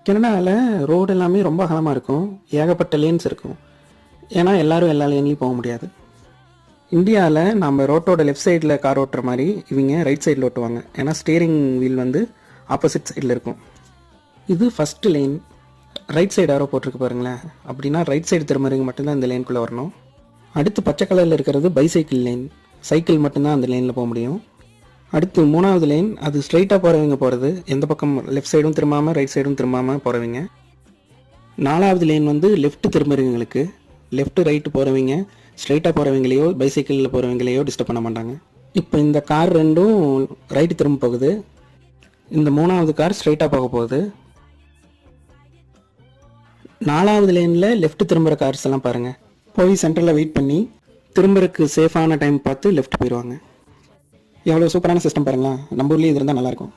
கனடாவில் ரோடு எல்லாமே ரொம்ப அகலமாக இருக்கும், ஏகப்பட்ட லேன்ஸ் இருக்கும். ஏன்னா எல்லாரும் எல்லா லேன்லேயும் போக முடியாது. இந்தியாவில் நம்ம ரோட்டோட லெஃப்ட் சைடில் கார் ஓட்டுற மாதிரி இவங்க ரைட் சைடில் ஓட்டுவாங்க. ஏன்னா ஸ்டீரிங் வீல் வந்து ஆப்போசிட் சைடில் இருக்கும். இது ஃபஸ்ட்டு லேன். ரைட் சைடு யாரோ போட்டிருக்கு பாருங்களேன். அப்படின்னா ரைட் சைடு திரும்புறவங்க மட்டும்தான் இந்த லேனுக்குள்ளே வரணும். அடுத்து பச்சை கலரில் இருக்கிறது பைசைக்கிள் லேன். சைக்கிள் மட்டும்தான் அந்த லேனில் போக முடியும். அடுத்து 3வது லேன், அது ஸ்ட்ரைட்டாக போகிறவங்க போகிறது. எந்த பக்கம் லெஃப்ட் சைடும் திரும்பாமல் ரைட் சைடும் திரும்பாமல் போகிறவங்க. 4வது லேன் வந்து லெஃப்ட் திரும்புறவங்களுக்கு. லெஃப்ட் ரைட்டு போகிறவங்க ஸ்ட்ரைட்டாக போகிறவங்களையோ பைசைக்கிளில் போகிறவங்களையோ டிஸ்டர்ப் பண்ண மாட்டாங்க. இப்போ இந்த கார் ரெண்டும் ரைட்டு திரும்ப போகுது. இந்த 3வது கார் ஸ்ட்ரைட்டாக போக போகுது. 4வது லேனில் லெஃப்ட் திரும்புகிற கார்ஸ் எல்லாம் பாருங்கள், போய் சென்டரில் வெயிட் பண்ணி திரும்புறதுக்கு சேஃபான டைம் பார்த்து லெஃப்ட் போயிடுவாங்க. எவ்வளோ சூப்பரான சிஸ்டம் பாருங்களேன். நம்ம ஊர்லேயே இது இருந்தால் நல்லாயிருக்கும்.